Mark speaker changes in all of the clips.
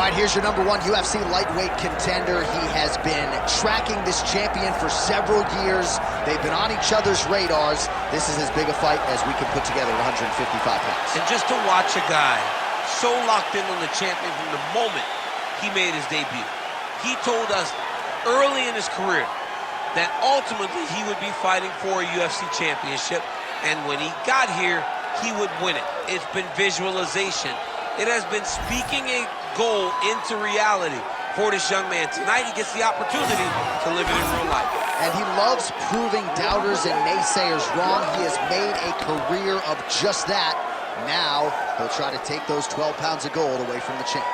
Speaker 1: All right, here's your #1 UFC lightweight contender. He has been tracking this champion for several years. They've been on each other's radars. This is as big a fight as we can put together at 155 pounds.
Speaker 2: And just to watch a guy so locked in on the champion from the moment he made his debut. He told us early in his career that ultimately he would be fighting for a UFC championship, and when he got here, he would win it. It's been visualization. It has been speaking a goal into reality for this young man. Tonight, he gets the opportunity to live it in real life.
Speaker 1: And he loves proving doubters and naysayers wrong. He has made a career of just that. Now, he'll try to take those 12 pounds of gold away from the champ.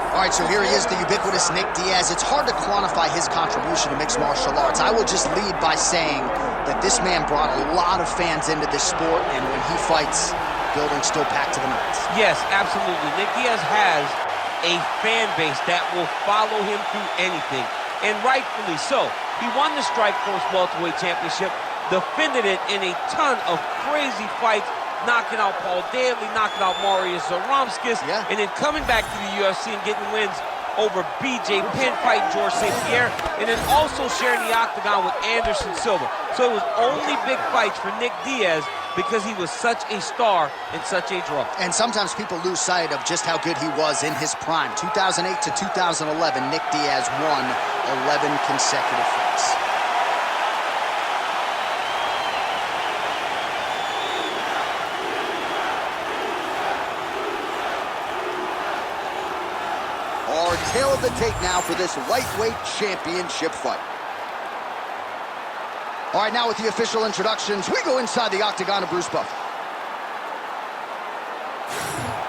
Speaker 1: All right, so here he is, the ubiquitous Nick Diaz. It's hard to quantify his contribution to mixed martial arts. I will just lead by saying that this man brought a lot of fans into this sport, and when he fights, building's still packed to the max.
Speaker 2: Yes, absolutely. Nick Diaz has a fan base that will follow him through anything, and rightfully so. He won the Strikeforce Welterweight Championship, defended it in a ton of crazy fights, knocking out Paul Daly, knocking out Mauricio Ruffy, and then coming back to the UFC and getting wins over BJ Penn, fighting George St. Pierre, and then also sharing the octagon with Anderson Silva. So it was only big fights for Nick Diaz because he was such a star and such a draw.
Speaker 1: And sometimes people lose sight of just how good he was in his prime. 2008 to 2011, Nick Diaz won 11 consecutive fights. Our tail of the tape now for this lightweight championship fight. All right, now with the official introductions, we go inside the octagon of Bruce Buffer.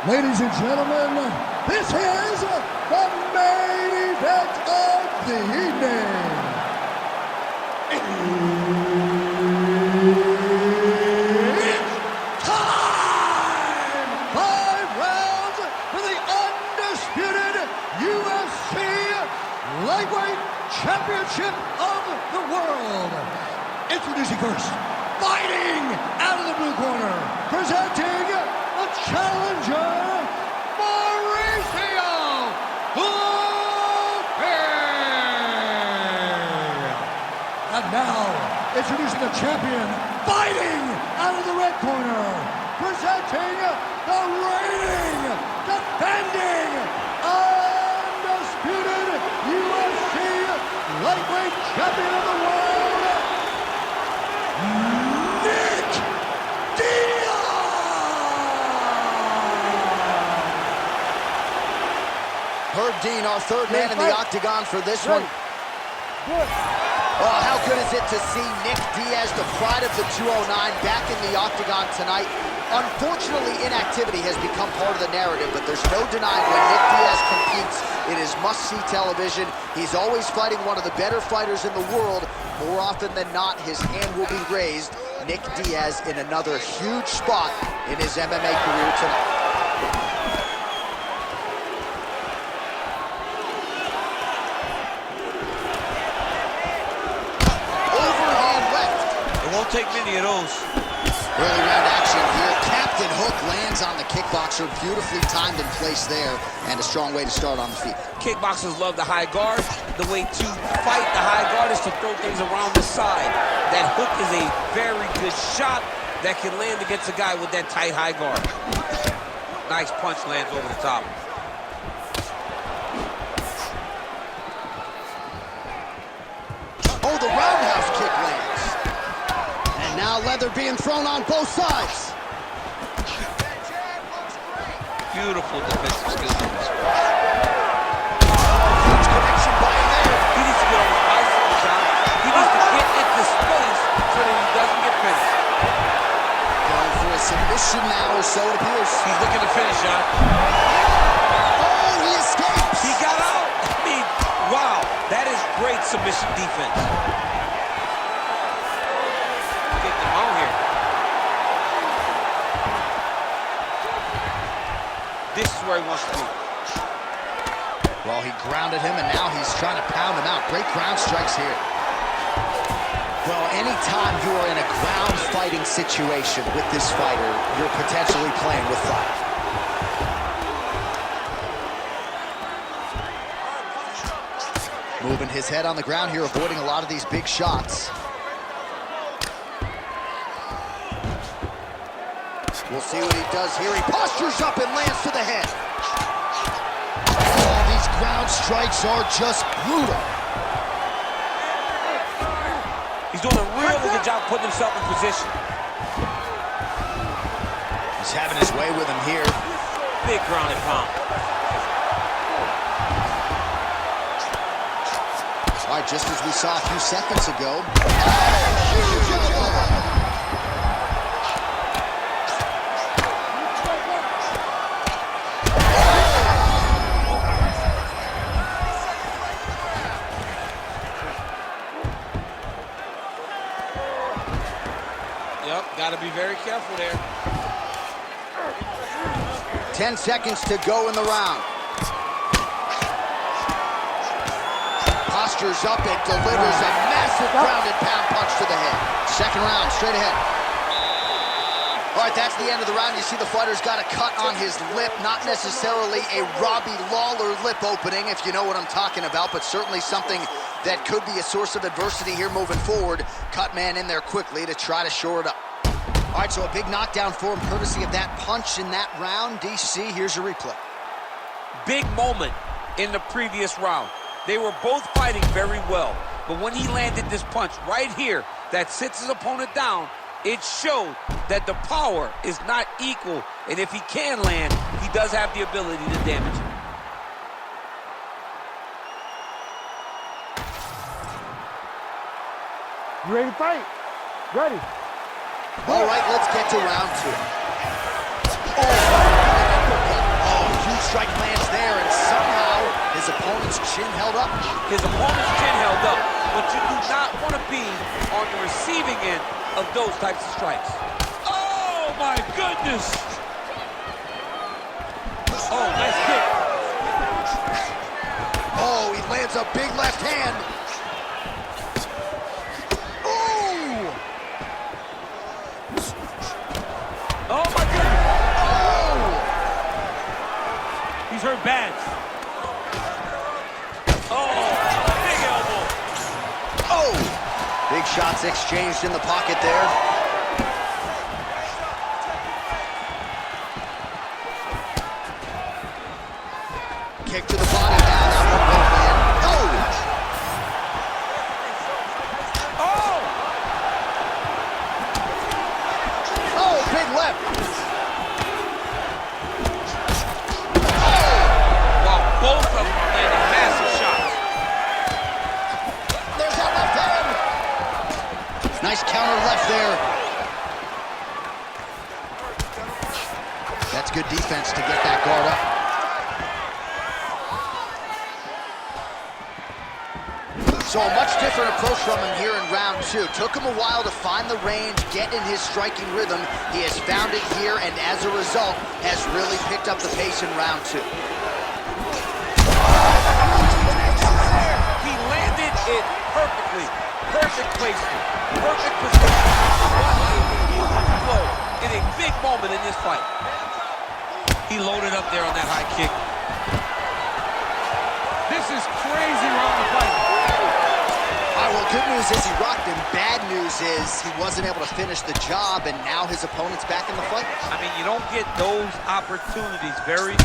Speaker 3: Ladies and gentlemen, this is the main event of the evening. It's time! 5 rounds for the undisputed UFC Lightweight Championship of the World. Introducing first, fighting out of the blue corner, presenting the challenger, Mauricio Ruffy. And now, introducing the champion, fighting out of the red corner, presenting the reigning, defending, undisputed UFC Lightweight Champion of the World, Nick Diaz!
Speaker 1: Herb Dean, our third man in the octagon for this one. Oh, how good is it to see Nick Diaz, the pride of the 209, back in the octagon tonight. Unfortunately, inactivity has become part of the narrative, but there's no denying when Nick Diaz competes, it is must-see television. He's always fighting one of the better fighters in the world. More often than not, his hand will be raised. Nick Diaz in another huge spot in his MMA career tonight.
Speaker 2: Take many of those.
Speaker 1: Early round action here. Captain Hook lands on the kickboxer. Beautifully timed and placed there, and a strong way to start on the feet.
Speaker 2: Kickboxers love the high guard. The way to fight the high guard is to throw things around the side. That hook is a very good shot that can land against a guy with that tight high guard. Nice punch lands over the top.
Speaker 1: Oh, the roundhouse kick lands. Now leather being thrown on both sides.
Speaker 2: Beautiful defensive skills in this one.
Speaker 1: Huge connection by there.
Speaker 2: He needs to get on the bicycle, John. He needs to get into space so that he doesn't get finished.
Speaker 1: Going for a submission now, or so it appears.
Speaker 2: He's looking to finish, John.
Speaker 1: Oh, he escapes.
Speaker 2: He got out. I mean, wow. That is great submission defense. this is where he wants to be.
Speaker 1: Well, he grounded him, and now he's trying to pound him out. Great ground strikes here. Well, anytime you are in a ground fighting situation with this fighter, you're potentially playing with fire. Moving his head on the ground here, avoiding a lot of these big shots. We'll see what he does here. He postures up and lands to the head. Oh, these ground strikes are just brutal.
Speaker 2: He's doing a really good job putting himself in position.
Speaker 1: He's having his way with him here.
Speaker 2: Big ground and pound.
Speaker 1: All right, just as we saw a few seconds ago. Oh, huge elbow!
Speaker 2: Yep, got to be very careful there.
Speaker 1: 10 seconds to go in the round. Postures up and delivers a massive ground and pound punch to the head. Second round, straight ahead. All right, that's the end of the round. You see the fighter's got a cut on his lip. Not necessarily a Robbie Lawler lip opening, if you know what I'm talking about, but certainly something that could be a source of adversity here moving forward. Cut man in there quickly to try to shore it up. All right, so a big knockdown for him, courtesy of that punch in that round. DC, here's your replay.
Speaker 2: Big moment in the previous round. They were both fighting very well, but when he landed this punch right here that sits his opponent down, it showed that the power is not equal, and if he can land, he does have the ability to damage him.
Speaker 4: You ready to fight? Ready.
Speaker 1: All right, let's get to round two. Oh, huge strike lands there, and somehow his opponent's chin held up.
Speaker 2: His opponent's chin held up, but you do not want to be on the receiving end of those types of strikes. Oh, my goodness. Oh, nice kick.
Speaker 1: Oh, he lands a big left hand.
Speaker 2: Oh, my goodness.
Speaker 1: Oh!
Speaker 2: He's hurt bad. Oh, big elbow.
Speaker 1: Oh! Big shots exchanged in the pocket there. Kick to the body now. That one won't land. Oh! Oh, big left.
Speaker 2: Wow, both of them are landing massive shots.
Speaker 1: There's that left hand. Nice counter left there. That's good defense to get that guard up. So a much different approach from him here in round two. Took him a while to find the range, get in his striking rhythm. He has found it here, and as a result, has really picked up the pace in round two.
Speaker 2: He landed it perfectly. Perfect placement. Perfect position. What a huge blow in a big moment in this fight. He loaded up there on that high kick. This is crazy round of fight.
Speaker 1: All right, well, good news is he rocked him. Bad news is he wasn't able to finish the job, and now his opponent's back in the fight.
Speaker 2: I mean, you don't get those opportunities very...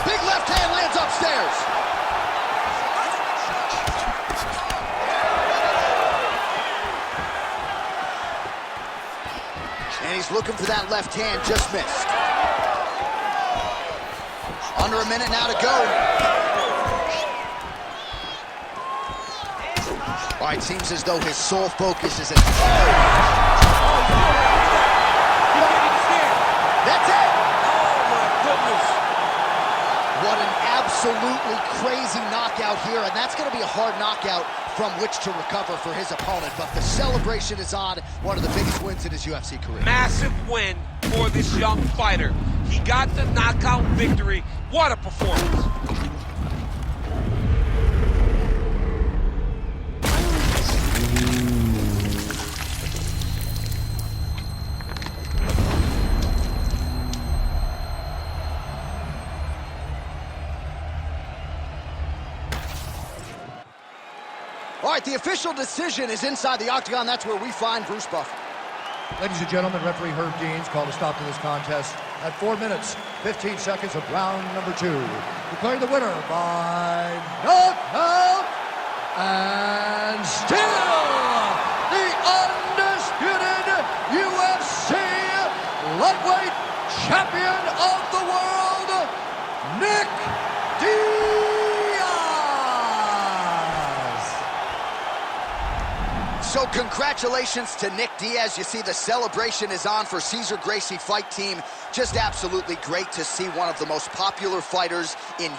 Speaker 1: Big left hand lands upstairs. And he's looking for that left hand, just missed. Under a minute now to go. All right, seems as though his sole focus is at...
Speaker 2: He's getting scared.
Speaker 1: That's it!
Speaker 2: Oh, my goodness.
Speaker 1: What an absolutely crazy knockout here, and that's going to be a hard knockout from which to recover for his opponent. But the celebration is on. One of the biggest wins in his UFC career.
Speaker 2: Massive win for this young fighter. He got the knockout victory. What a performance.
Speaker 1: All right, the official decision is inside the octagon. That's where we find Bruce Buffer.
Speaker 3: Ladies and gentlemen, referee Herb Deans called a stop to this contest at 4 minutes, 15 seconds of round number 2. Declaring the winner by knockout and still the undisputed UFC lightweight champion of the world, Nick Diaz.
Speaker 1: So congratulations to Nick Diaz. You see the celebration is on for Cesar Gracie Fight Team. Just absolutely great to see one of the most popular fighters in